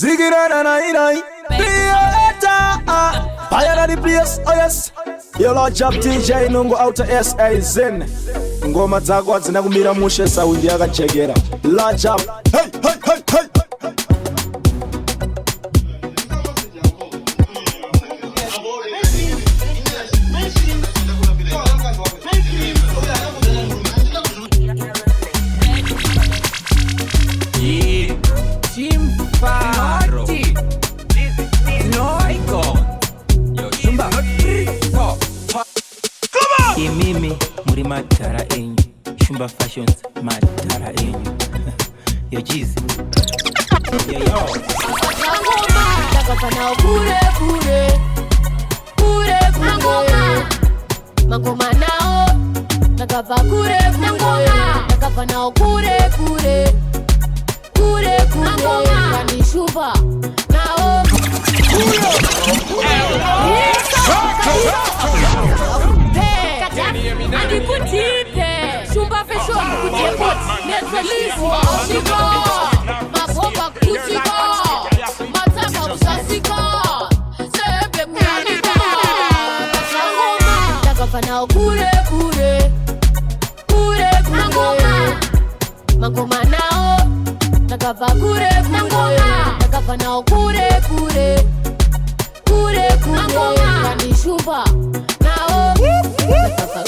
Ziggy-na-na-na-na-na. Fire the place, oh yes. Yo Lord Job TJ Nungo Outer S.A. Zen. Ngoma zako zinakumira mushe saundi yakachegera. Lord Job. Hey, hey, hey, hey. Mimi muri matara enyu Shumba Fashions matara enyu Yo Jeezy Yo Takafana kure kure Kure kure Magoma nao Takafa kure kure Takafana kure kure Kure kure Kani shumba nao Adi kutipe Shumba fesho kutie poti Netralizi Ashiko Mabomba kutika Mataka usasika Sebe kunanika Kasangoma Takafana kure kure Kure kure Magoma nao Takafa kure kure Takafana kure kure Kure kure Kani shumba nao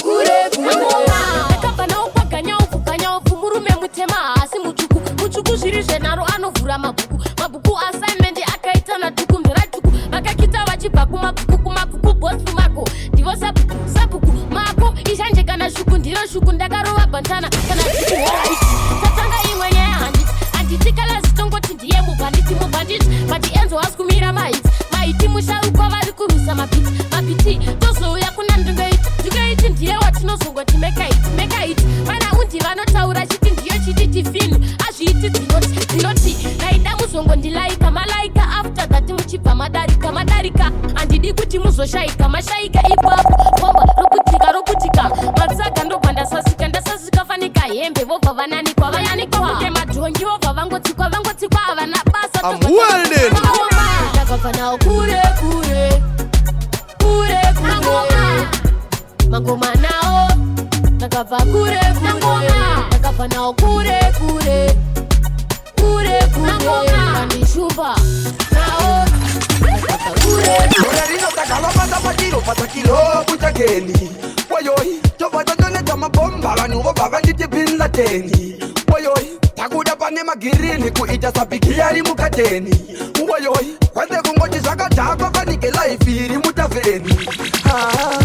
Kure kure Takafana upaganya ufukanya ufumurume mutema Asi muchuku Muchuku shirije naro anovura mabuku Mabuku assignment akaita na tuku mdera tuku Makakita wajibaku mabuku boss mako Divo sabuku mako Ishanje kana shuku ndiro shuku ndagaro wabantana Kana tuku Tatanga imwenye Anditikala zitongo tindiye mubanditi Mati enzo askumira maiti musha ukwa vari kurusa mapiti Tozo ya kuna ndungaiti ndiye watinozongo timekaiti Vana undi vanotaura chiti ndiyo chiti tifinu Azviiti dzinoti Naida muzongo ndilaika malaika After that muchibva madarika Andidi kuti muzoshaika mashaika ipapo Bomba rokutika Matsaga ndobva ndasasika fanika hembe Vobva vananikwa Kuke madhongi vobva vangotsikwa Havana basa I'm welding. Takafana kure kure Kure kure Magoma nao Takafa kure kure Takafana kure kure Kure kure Kani shumba nao Takafa kure Morerino takalopata patakilo kutakeni Woyoi, topatotone tamabomba Vanuvo vavanditi Bin Ladeni Woyoi, takuda pane magirini Kuita sabikiari mukateni Woyoi, kwende kungochi zakatako Vanike laifiri mutaveni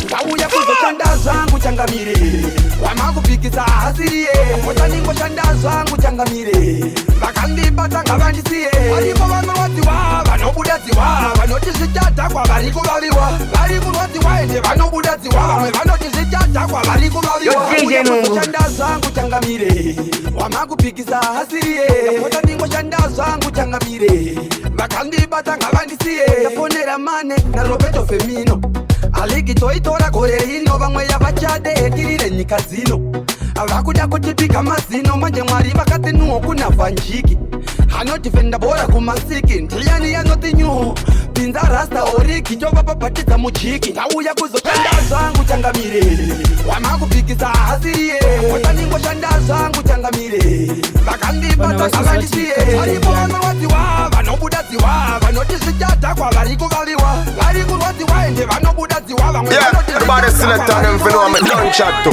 Kauya kuzoshanda zangu changamire Wamakupikisa hasirie Motaningo shanda zangu changamire Vakandibata ngavandisiye Variko vanorwadziwa, vanobudadziwa Vanoti zvichadhakwa vari kuvaviwa Vari kurwadziwa ende vanobudadziwa Vamwe vanoti zvichadhakwa vari kuvaviwa Shanda zangu changamire Wamakupikisa hasirie Motaningo shanda zangu changamire Vakandibata ngavandisiye Ndafonera mane na Roberto Femino Aligi toitora gore ino vamwe yavachade tirire nyika zino Vakuda kutipika mazino manje mwari vakati nuo kuna vanjiki Anotifenda bora kumasiki ndiyani yanoti nyuho Pinza rasta oriki chova papatidza muchiki Tauya kuzoshanda zangu changamire Wamakupikisa hasirie Motaningo shanda zangu changamire Vakandibata ngavandisiye Varipo vanorwadziwa vanobudadziwa Vanoti zvichadhakwa vari kuvaviwa Vari kurwadziwa ende vanobudadziwa Vamwe vanoti everybody select on them for know I'm a done chat to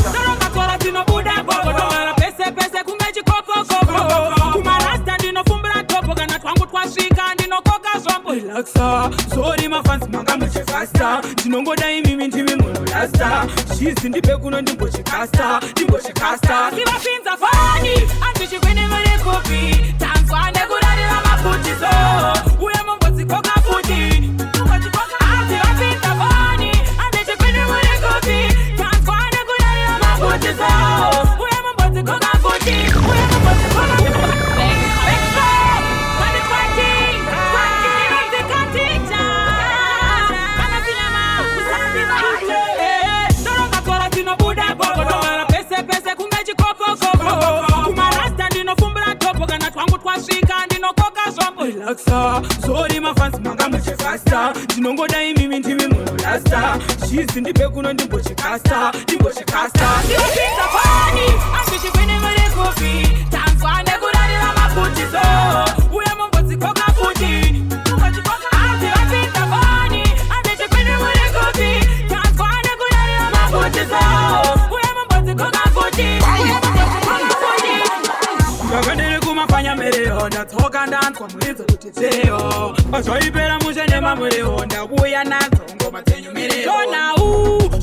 Relaxa, sorry mafans manga muchifasta Ndinongoda imimi ndimi munhu rasta Shizi ndipe kuno ndimbochikasta Sivapinza fani, andichikwene mune kopi Tanzwa nekurarira maputizo Uye mumbodzikoka futi Sivapinza fani, andichikwene mune kopi Tanzwa nekurarira maputizo Uye mumbodzikoka futi rockstar. Sorry my fans manga muche faster. Ndinongoda imimi ndimi muno lasta. Shizi ndipe kuno ndimboche kasta. Siwa pinta fani, angishi kwini mwere kofi. Tanswa negurari la mafuti so. Uya mboti koka futi. Siwa pinta fani, angishi kwini mwere kofi. Tanswa negurari la mafuti so. Uya mboti koka futi. Kakandiri kumafanya mere honda. Toka dance kwa mwizo kutiteo. Ochoipera mushe nema mwere honda. Uya nazo ngoma tenyu mere honda.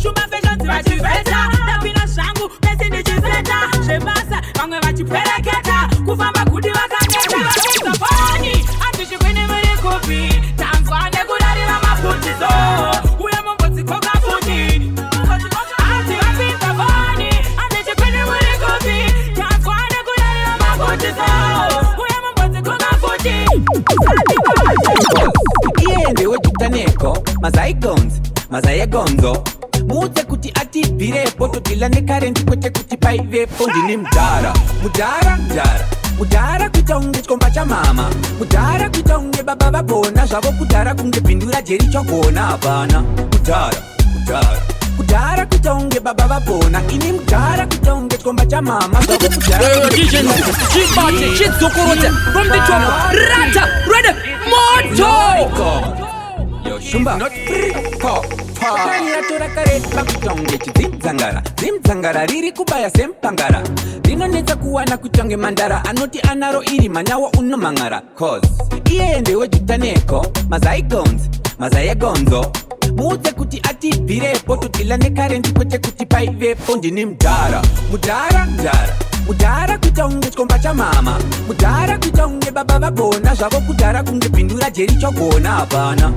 Shuma fashion vachiveta. Napina shangu pesi ndichizeta. Shebasa vamwe vachipereketa. Kufamba kuti vakangeta. Vapinza fani antishi kwini mwere kopi. Tanzwa negurari la mafuti so. Uya mboti koka futi. Anti vapinza fani antishi kwini mwere kopi. Tanzwa negurari la mafuti so. Uya mboti koka futi. Iende wejutaneko Mazaya gonzo Mute kuti ati birepo Totilane karenti kwete kuti paivepo Ndini Mudara kuita unge chikomba cha mama Mudara kuita unge baba vabona Zvavo kudara kunge pindura jeri chogona Hapana Kudara kuita unge baba vabona Ini mudara kuita unge chikomba cha mama Zvavo kudara DJ Chipati Chizokorote From the top Rata Ready Moto Yo shumba Kani atora kareta kutonge Zimzangara riri kubaya sempangara Rinonetsa kuwana kutonge mandara Anoti anaro iri manyawa unomangara Cause iende wejutaneko Mazaya gonzo Mute kuti ati birepo Totilane karenti kwete kuti paivepo Ndini Mudara kuita unge chikomba cha mama Mudara kuita unge baba vabona Zvavo kudara kunge pindura jeri chogona Hapana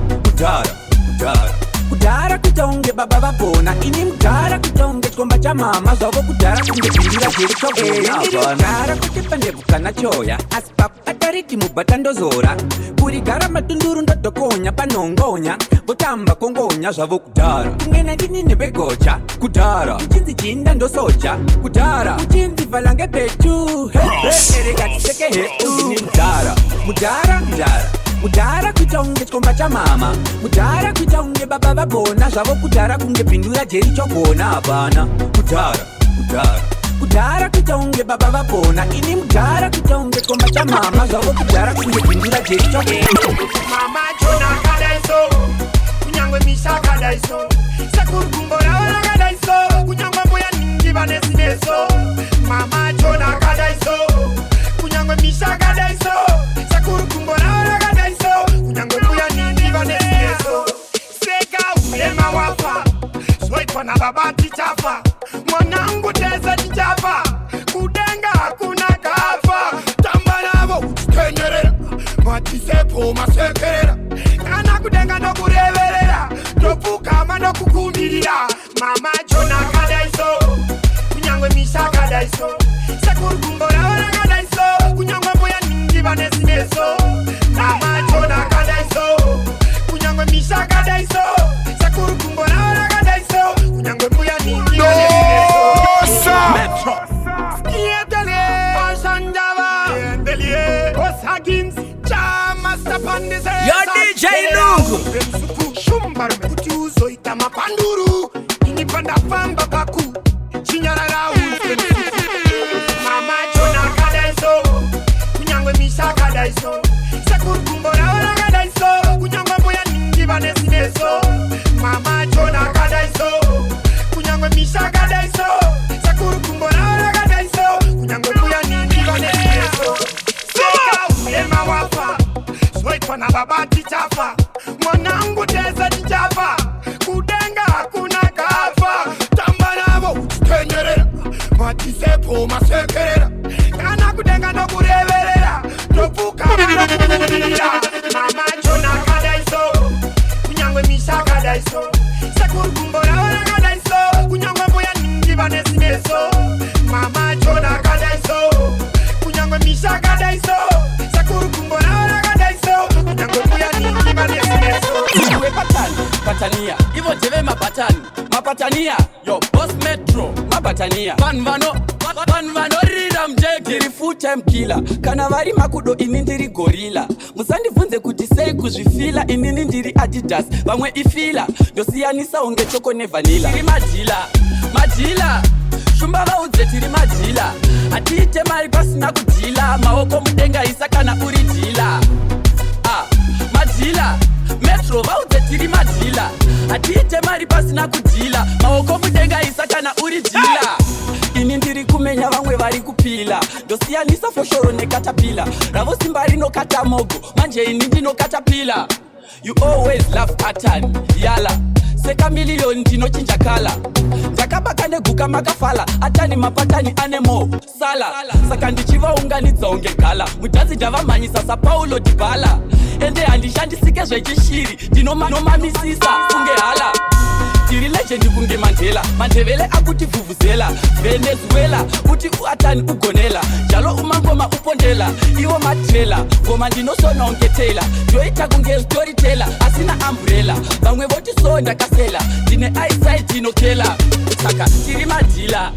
Kudara kuita unge baba vabona Ini mudara kuita unge chikomba cha mama Zvavo kudara kunge pindura jeri chogona Hapana kutepa ndevuka na choya Asipapu atariti mubata ndozora Kurigara matunduru ndodokonya panongonya Votamba kongonya zvavo kudara Kungena ndini nebegocha Kudara Uchinzi chinda ndosoja Kudara Uchinzi valange petu Ereka tiseke hetu Ndini Mudara kuita unge chikomba cha mama Mudara kuita unge baba vabona Zvavo kudara kunge pindura jeri chogona Hapana Kudara kuita unge baba vabona Ini mudara kuita unge chikomba cha mama Zvavo kudara kunge pindura jeri chogona Mama chona kadaiso Kunyangwe misha kadaiso Sakuru kumbora wala kadaiso Kunyangwe mboya ningi vanesineso Mama chona kadaiso Kunyangwe misha kadaiso Sakuru kumbora wala kadaiso Kunyangwe mboya ningi vanesineso Seka ulema wafa Swipe na baba tichafa Mwanangu teza tichafa Kudenga hakuna kafa Tamba navo uchitenyerera Matisepo masekerera Kana kudenga no kureverera Topukama no kukumirira Mama chona kadaiso Kunyangwe misha kadaiso Sakuru kumbora wala kadaiso Kunyangwe mboya ningi vanesineso Mama chona kadaiso Kunyangwe misha kadaiso Sakuru kumbora wala kadaiso Kunyangwe mboya ningi vanesineso Metro Skietele Osanjava Endelie Osagins Chama Sapandese Yo DJ Lungu Shumbaru kuti uzoita mapanduru inipanda pamba paku chinyarara usemsuku Mama chona kadaiso Kunyangwe misha kadaiso Sakuru kumbora wala kadaiso Kunyangwe mboya ningi vanesineso Mama chona kadaiso Kunyangwe misha kadaiso Sakuru kumbora wala kadaiso Kunyangwe mboya ningi vanesineso Seka ulema wafa Swipe na baba tichafa Mwanangu teza tichafa Kudenga hakuna kafa Tamba navo uchitenyerera Matisepo masekerera Kana kudenga no kureverera Topuka no kukumirira Mama chona kadaiso Kunyangwe misha kadaiso Sakuru kumbora wala kadaiso Kunyangwe mboya ningi vanesineso Mama chona kadaiso Kunyangwe misha kadaiso Sakuru kumbora wala kadaiso Kunyangwe mboya ningi vanesineso Iwe patania Ivo teve mapatania Yo boss metro mapatania Van vano rira mjeg ndiri full time killer. Kana vari makudo ini ndiri gorilla. Musandibvunze kuti sei kuzvifila inini ndiri Adidas. Vamwe ifila ndosiyanisa unge choko nevanilla. Tiri madila shumba vaudze tiri madila. Atiite mari pasina kudhila. Maoko mudenga isa kana uri dhila. Madila Metro vaudze tiri madila. Atiite mari pasina kudhila. Maoko mudenga isa kana uri dhila. Ini ndiri kumenya vamwe vari kupila. Ndosiyanisa foshoro nekatapila. Ravo simba rinokata mogo. Manje ini ndinokatapila. You always love pattern. Yala seka million ndinochinja kala. Ndakabaka neguka makafala. Atani mapatani anemo sala. Saka ndichivaunganidza unge gala. Mudhanzi ndavamhanyisa saPaulo Dybala. Ende handishandisike zvechishiri. Ndinomamisisa kunge hala. Tiri legend kunge Mandela akuti vuvuzela. Venezuela uti uatani ugonela. Jalo umangoma upondela. Iwo matrela ngoma ndinosona unge Taylor. Joita kunge storyteller asina umbrella. Vamwe voti so ndakasela. Ndine eyesight inokela. Saka tiri madila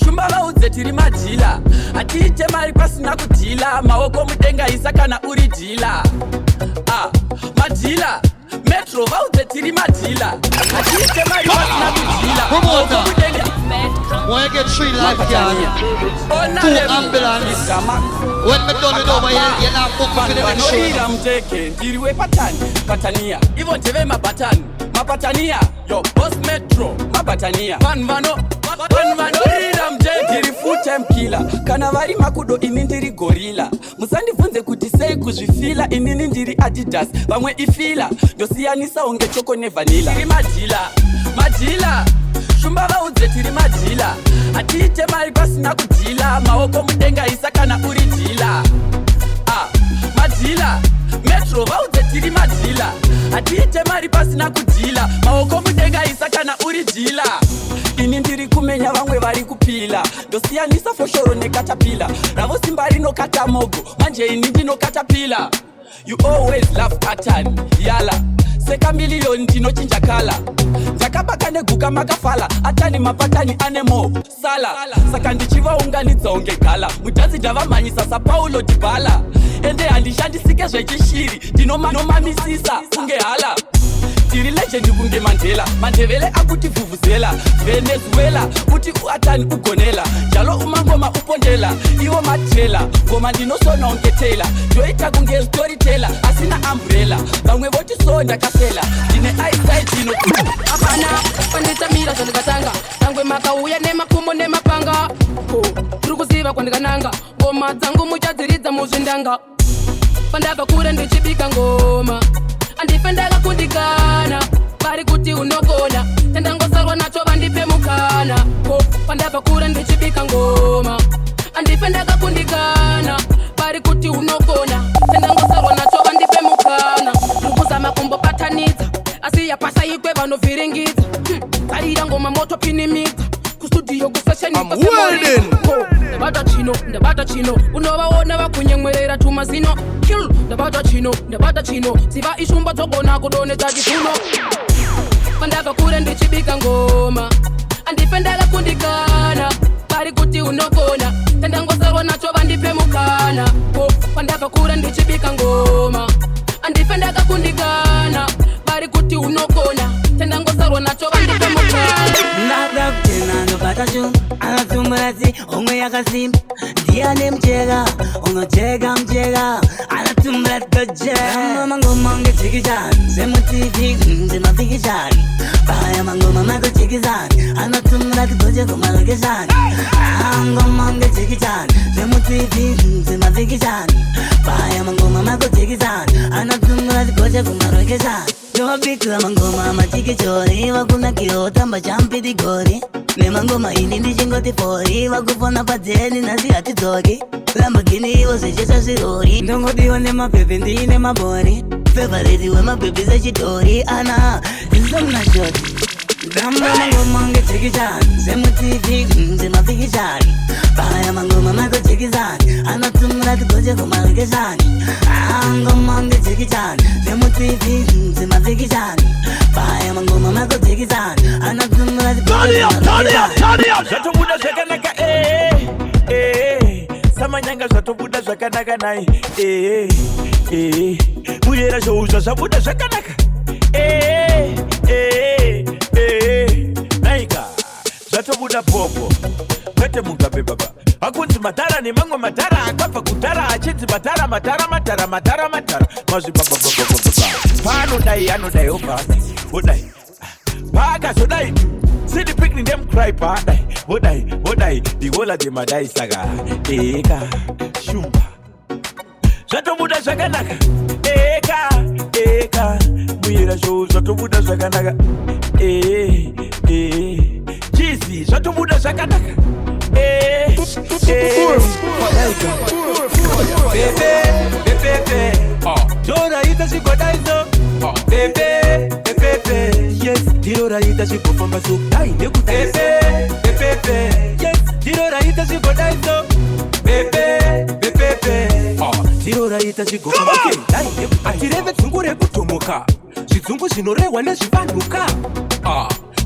shumba vaudze tiri madila. Atiite mari pasina kudhila. Maoko mudenga isa kana uri dhila. Madila Metro vaudze tiri madila. Atiite mari pasina kudhila. Maoko mudenga. When I get 3 life yard, 2 ambulance. When me done it over here, you're not booked for the next show. Mteke ndiriwe patania. Ivo ndeve mapatania. Yo boss Metro mapatania. Vanvano rira mteke. Ndiri full time killer. Kana vari makudo ini ndiri gorilla. Musandibvunze kuti sei kuzvifila inini ndiri Adidas. Vamwe ifila ndosiyanisa unge choko nevanilla. Tiri madila shumba vaudze tiri madila. Atiite mari pasina kudhila. Maoko mudenga isa kana uri dhila. Madila Metro vaudze tiri madila. Atiite mari pasina kudhila. Maoko mudenga isa kana uri dhila. Ini ndiri kumenya vamwe vari kupila. Ndosiyanisa foshoro nekatapila. Ravo simba rinokata mogo. Manje ini ndinokatapila. You always love pattern. Yala seka million ndinochinja kala. Ndakabaka neguka makafala. Atani mapatani anemo sala. Saka ndichivaunganidza unge gala. Mudhanzi ndavamhanyisa saPaulo Dybala. Ende handishandisike zvechishiri. Ndinomamisisa kunge hala. Tiri legend kunge Mandela akuti vuvuzela. Venezuela uti uatani ugonela. Jalo umangoma upondela. Iwo matrela ngoma ndinosona unge Taylor. Joita kunge storyteller asina umbrella. Vamwe voti so ndakasela. Ndine eyesight apana panditamira zvandikatanga. Tangwe makauya nemakumbo nemapanga. Tiri kuziva kwandikananga. Ngoma dzangu muchadziridza muzvindanga. Pandabva kure ndichibika ngoma. Andife ndakakundikana. Vari kuti unogona. Tandangosarwa nacho vandipe mukana. Pandabva kure ndichibika ngoma. Andife ndakakundikana. Vari kuti unogona. Tandangosarwa nacho vandipe mukana. Rukuzama kumbopatanidza. Asi yapasa ikwe vanovhiringidza. Tarira ngoma moto pinimidza. Kustudio kuseshenisa ndabata chino unovaona vakunyemwerera tumazino kill ndabata chino ziva ishumba dzogona kudonedza chifuno. Pandabva kure ndichibika ngoma. Andife ndakakundikana. Vari kuti unogona. Tandangosarwa nacho vandipe mukana. Pandabva kure ndichibika ngoma. Andife ndakakundikana. Vari kuti unogona. Tandangosarwa nacho vandipe mukana. Ndabva kutena ndobata shu anatumurazi omwe yakasimba. Ndiane mchega unotega mchega anatumurazi kojera. Mangoma ngechikishani semutivi nzemafikishani. Baya mangoma makochikishani anatumurazi koje kumalokeshani. Ngoma ngechikishani semutivi nzemafikishani. Baya mangoma makochikishani anatumurazi koje kumalokeshani. Ndobikira mangoma machikichori wakuna kiotamba champidi gori. Nemangoma ini ndichingoti fori wakufona padzeni nasi hatidzoki. Lamborghini iwo zechesa zirori. Ndongodiwa nemapepe ndiine mabori. Favorite wemapepe sechitori ana izomnashoti. Ndamba mangoma ngechikishani semutivi nzemafikishani. Baya mangoma makochikishani anatumurazi koje kumalokeshani. Ngoma ngechikishani semutivi nzemafikishani. Baya mangoma makochikishani anatumurazi koje kumalokeshani. Zatobuda zekanaka manyanga zvatobuda zvakanaka nai uyera zvouzva zvabuda zvakanaka naika zvatobuda popo kwete mugabe baba akunzi madhara nemamwe madhara akabva kudhara achinzi madhara mazvibabababababa paanodai anodai obhasi odai paakazodai sidi pikni ndemcry paadai odai digola demadai saka eka shumba zvatobuda zvakanaka eka muyera zvo zvatobuda zvakanaka chizi zvatobuda zvakanaka Joraita chigodaizo yes Joraita chigofamba so dai nekudaizo yes Joraita chigodaizo Joraita chigofamba dai atireve dzungu rekutomoka zvidzungu zvinorehwa nezvivanhuka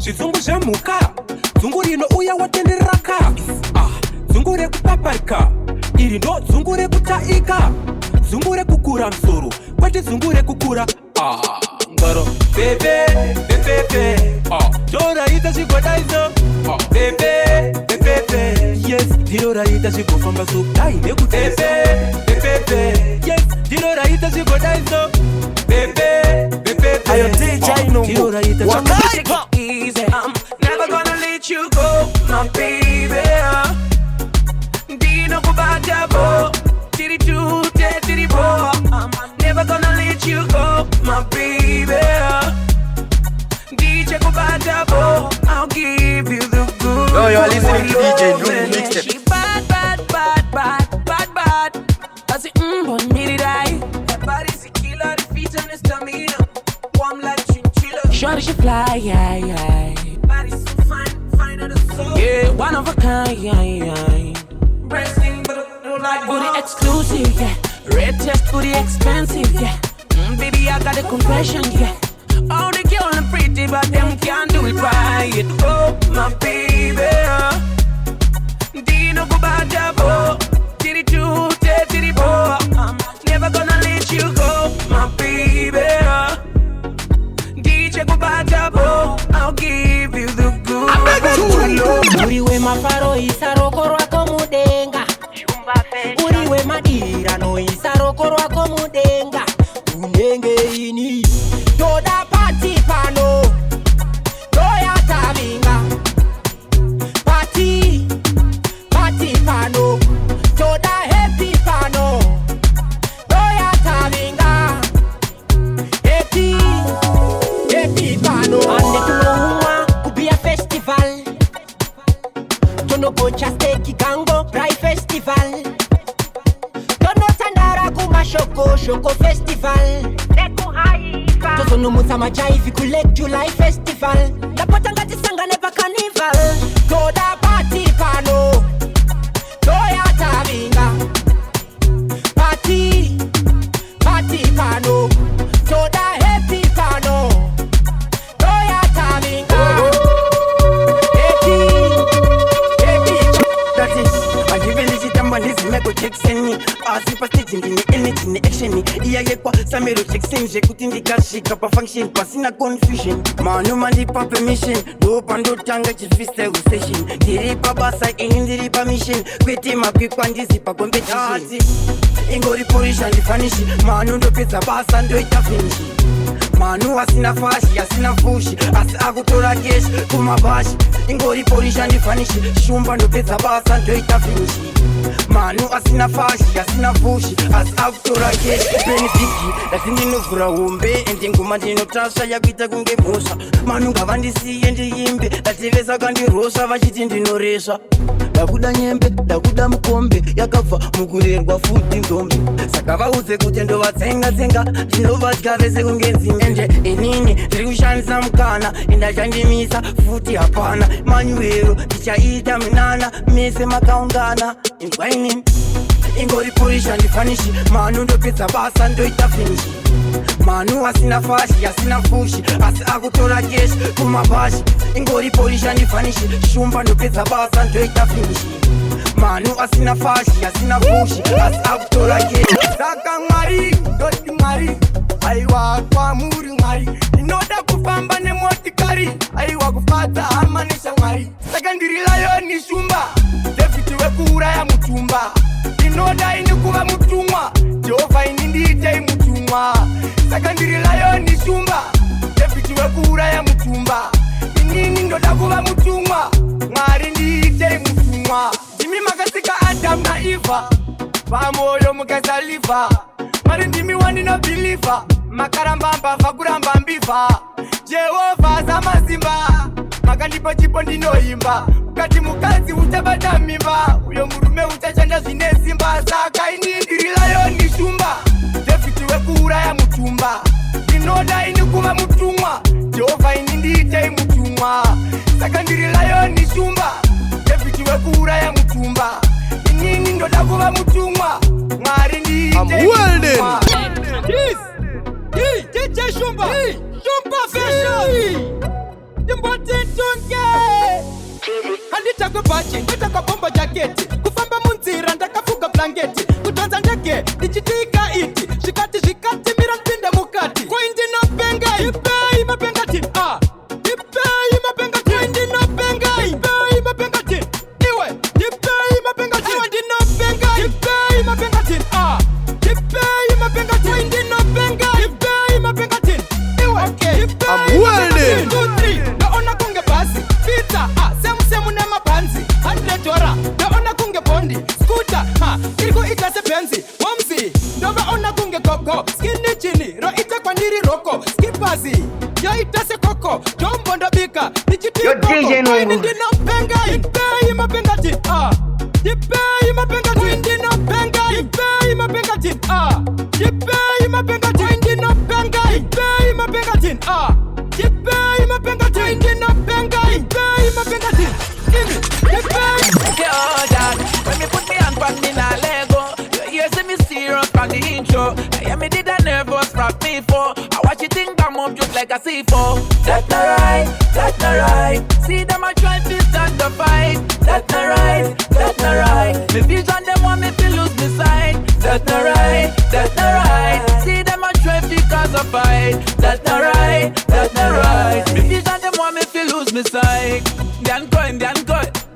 zvidzungu zvemhuka dzungu rinouya watenderaka dzungu rekupaparika iri ndo dzungu rekutaika dzungu rekukura msoro kwete dzungu rekukura ngoro bebe Joraita chigodaizo yes Joraita chigofamba so dai nekudaizo yes Joraita chigodaizo ayo DJ Nungu wakaika easy I'm never gonna let you go my baby Dino kubata bo tiri tu te tiri bo I'm never gonna let you go my baby DJ kubata bo I'll give you the good Yo, you're listening to DJ Nungu mixtape. She bad I say but me did I that body's a killer the feet on the stamina warm like chinchilla Shorty she fly yeah body's so fine on the soul yeah one of a kind Breasting but don't like booty exclusive yeah red test booty expensive yeah baby I got a confession yeah all the girls are pretty but them can't do it right oh my baby Dino kubata bo tiri tu te tiri bo I'm never gonna let you go my baby DJ kubata bo I'll give you the good Uriwe mafaro isaroko rwako mudenga Uriwe madira no isaroko rwako mudenga Unenge ini Toda party pano Toya tavinga Party pano Toda happy pano Toya tavinga Happy pano Ande tunohuma kubia festival Tono boncha steki gango Pride festival Tono tandara kumashoko Shoko festival Neku haifa Tono mutama jaivi kulek July festival Lapotanga tisanga neva carnival Toda party pano Toya tavinga Party pano Toda happy pano Toya tavinga That's it. I give it to them zimeko checkseni asipa stage ndine energy ne action iyaye kwa samero checkseni jekuti ndikashika pa function pasina confusion manu mandi pa permission do pando tanga chifiste session ndiri pa basa indiri pa mission kwete mapikwa ndizi pa competition ingori polisha ndifanishi manu ndopedza basa ndoita finish manu asina fashi asina fushi asi akutora cash kumabashi ingori polisha ndifanishi shumba ndopedza basa ndoita finish manu asina fashi asina fushi asi akutora cash benefiki ndatinovhura hombe endinguma ndinotasva yakuita kunge mhosva manu ngavandisiye ndiimbe ndativesa kandirosva vachiti ndinoresva ndakuda nyembe ndakuda mukombe yakabva mukurerwa futi ndombe saka vaudze kuti ndovatsenga-tsenga ndinovadya vese kunge nzimbe ende inini ndiri kushandisa mukana indachandimisa futi hapana manyuero ndichaita minana mese makaungana ingwainini ingori polisha ndifanishi manu ndopedza basa ndoita finishi manu asina fashi asina fushi asi akutora cash kumabashi ingori polisha ndifanishi shumba ndopedza basa ndoita finishi manu asina fashi asina fushi asi akutora ke saka mwari ndoti mwari aiwa kwamuri mwari inoda kufamba nemotikari aiwa kufadza hama neshamwari saka ndiri layoni shumba David wekuuraya mutumba inoda ini kuva mutumwa Jehovha ini ndiitei mutumwa saka ndiri layoni shumba David wekuuraya mutumba inini ndoda kuva mutumwa mwari ndiitei mutumwa ndimi makasika Adam na Eva pamoyo mukazaliva mari ndimi wandinobhiliva makarambamba vakuramba mbiva Jehovha zamazimba makandipa chipo ndinoimba ukati mukadzi uchabata mimba uyo murume uchachanda zvine simba saka ini ndiri layoni shumba David wekuuraya mutumba inoda ini kuva mutumwa Jehovha ini ndiitei mutumwa saka ndiri layoni shumba David wekuuraya mutumba inini ndoda kuva mutumwa mwari ndiitei mutumwa DJ Shumba Shumba Fashion Ndimbotitunge Handitakubachi, nditakabomba jaketi Kufamba munzira, ndakafuga blanketi Kutonza ndege, ndichitika iti Zvikati mira mpinde mukati Koindi nopenga, ipei mapengati Ipei mapengati Koindi nopenga, ipei mapengati Iwe, ipei mapengati Koindi nopenga, ipei mapengati Ipei mapengati Koindi nopenga, ipei mapengati Iwe, ipei mapengati 2, 3, naona kunge basi Pizza, semu nema banzi $100, naona kunge bondi Scooter, iriku itase benzi Wamsi, naona kunge koko Skinny chini, ro ite kwa niri roko Skipazi, yo itase koko Jombo ndabika, nichiti koko Koini ndino penga, ipei mapengati Ipei mapengati Ndino penga, ipei mapengati Ipei mapengati Ndino penga, ipei mapengati Ipei mapengati Ndino penga, ipei mapengati Yo, Dad, when me put me hand on me na Lego, you hear me serious from the intro. I me did a nervous rock me for. I watch it think come up just like a C4. That's not right. See them a try to start the fight. That's not right. Me vision them want me to lose my sight. That's not right. See them a try to cause a fight. That's not right. Me vision them want me to lose my sight.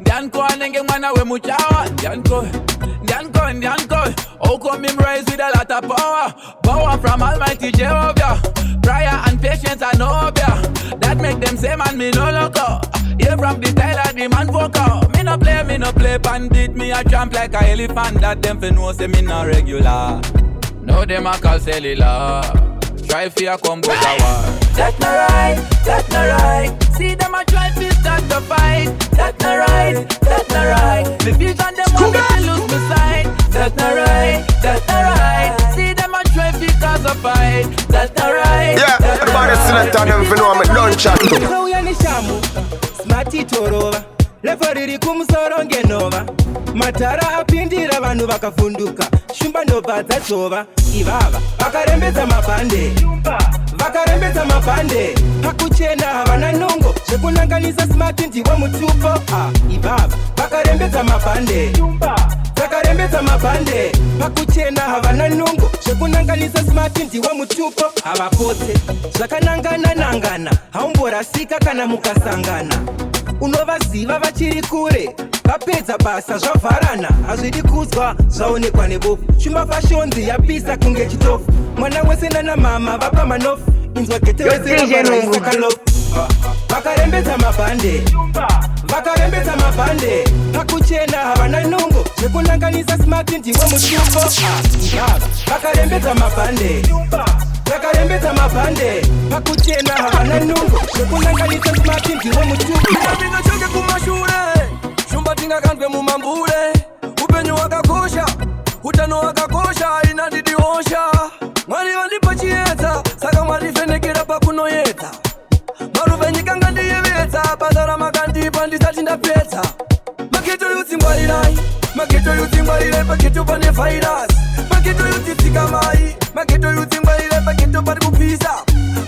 Dianko anenge mwana we muchawa Dianko How come him rise with a lot of power from Almighty Jehovah. Prayer and patience I know ya. That make them say man me no loco. Here from the style of the man vocal. Me no play bandit. Me a jump like a elephant. That them fi know say me not regular. No them a call cellular. Try fi a come with a war. That's not right. See them a try to start the fight. That's not right. The vision them want me to lose my sight. That's not right. See them a try to cause a fight. That's not right. Yeah, everybody select them for know me don't chat to. Kauya ni shamu, smarti torova. Levo riri kumusoro ngenova. Matara apindira vanhu vakafunduka. Shumba ndobva dzachova. Ivava vakarembedza mabhande pakuchena havana nungo zvekunanganisa smart ndiwo mutupo ivava vakarembedza mabhande pakuchena havana nungo zvekunanganisa smart ndiwo mutupo havapotse zvakanangana haumborasika kana mukasangana unovaziva vachiri kure vapedza basa zvavharana hazvidi kuzwa zvaonekwa nebofu Shumba Fashion yapisa kunge chitofu mwana wese nana mama vapa manofu inzwa gete wese rakalofu vakarembedza mabhande pakuchena havana nungo zvekunanganisa smart ndiwo mutupo vakarembedza mabhande pakuchena havana nungo zvekunanganisa smart ndiwo mutupo Choke kumashure Shumba tinga kandwe mumambule Upenyu wakakosha Utano wakakosha inandidiosha Mwari wandipa chieta Saka mwari fenekera pakunoyeta Maruve nyikanga ndiyeveta Badara makandipa ndisati ndapeta Maketo yutsingwarirai Maketo yutsingwarirai Paketo pane virus Maketo yutsitsika mai Maketo yutsingwarirai Paketo pari kupisa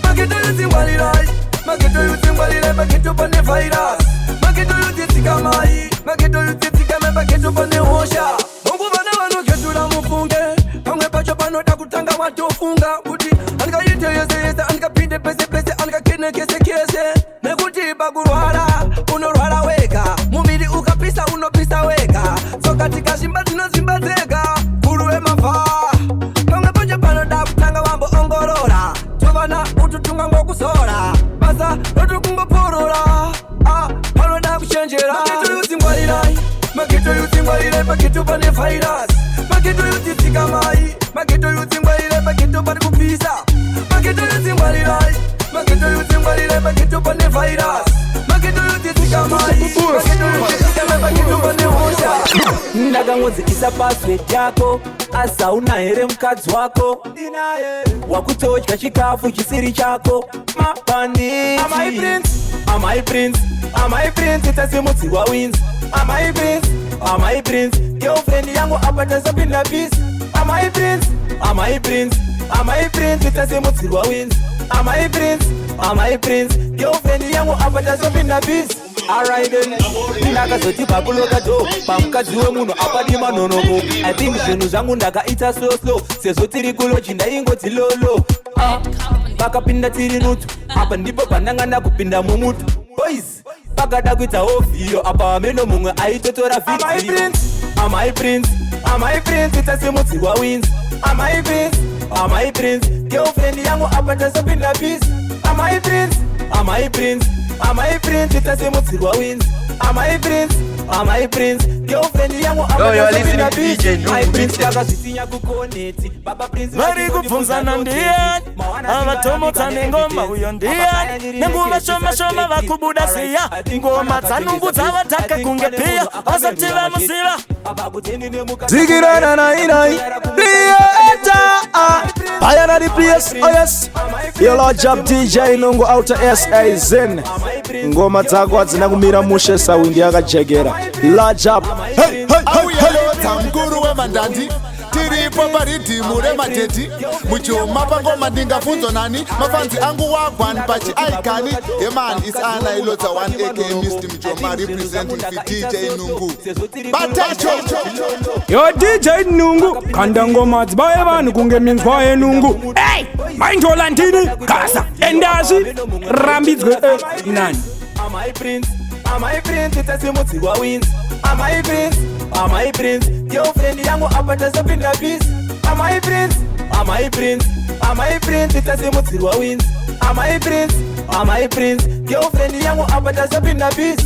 Maketo yutsingwarirai Maketo yutsingwarirai Paketo pane virus Maketo yutsitsika mai Maketo yutsitsika mai Paketo pane ukayamba kurwara unorwara wega, muviri ukapisa unopisa wega, tsoka tikazvimba dzinozvimba dzega, guru wemavha pamwe poche panoda kutanga wamboongorora, tovana ututunga ngokuzora, basa rotukungopurura, panoda kuchenjera. Mageto yudzingwarirai, mageto yudzingwarirai, mageto pane virus, mageto yudzitsika mai, mageto yudzingwarirai, mageto pane kupisa, mageto yudzingwarirai, mageto yudzingwarirai, mageto pane virus, mageto yudzitsika mai, mageto yudzitsika, mageto pane hosha. Ndakangodzikisa password yako, asi hauna here mukadzi wako, wakutodya chikafu chisiri chako, mapanditi. Amai prince, itasimudzi wawins. Amai prince, girlfriend yangu apata sapinda peace. Amai prince, itasimudzi wawins. Amai prince, girlfriend yangu apata sapinda peace. Alright then, ndakazoti pakuloka do, pamukadzi wemunhu apadima nonoko. I think zvinhu zvangu ndakaita slow, sezvo tiri kuloji ndaingoti lolo. Pakapinda tiri nutu, apa ndipo pandanga kupinda mumutu. Boys, pakada kuita ovhiyo, apa wameno mumwe aitotora video. Amai prince, itasimudzi wawins. Amai prince, girlfriend yangu apata sapinda peace. Amai prince, itasimudzi wawins. Amai prince, girlfriend yangu apata sapinda peace. Amai prince kakazvitinya kukoneti, baba prince vari kubvunzana ndiyani, avatomotsa nengoma uyo ndiyani, nenguva shoma vakubuda siya, ngoma dzanungu dzavatake kunge piya, vasati vamusiva dzikirana nainai Lieta Bayana the place, oh yes. Yo Lord Job DJ Nungu outer SA Zen. Ngoma dzako hadzina kumira mushe saundi yakajegera. Lord Job. Hey, hey, hey, hey. Tamguru wemandandi tiripo paridhimu remadheti muchoma pangoma ndingafunzo nani mafanzi angu wagwan pachi aikani yeman is ana ilota 1 aka Mr. Mjoma representing the DJ Nungu Batacho Yo DJ Nungu kanda ngoma dzibaye vanhu kunge minzwa yenungu. Hey maindola ndini kasa endazi rambidzwe nani. Amai prince itasimudzi wawins. Amai prince girlfriend yangu apata sapinda peace. Amai prince itasimudzi wawins. Amai prince girlfriend yangu apata sapinda peace.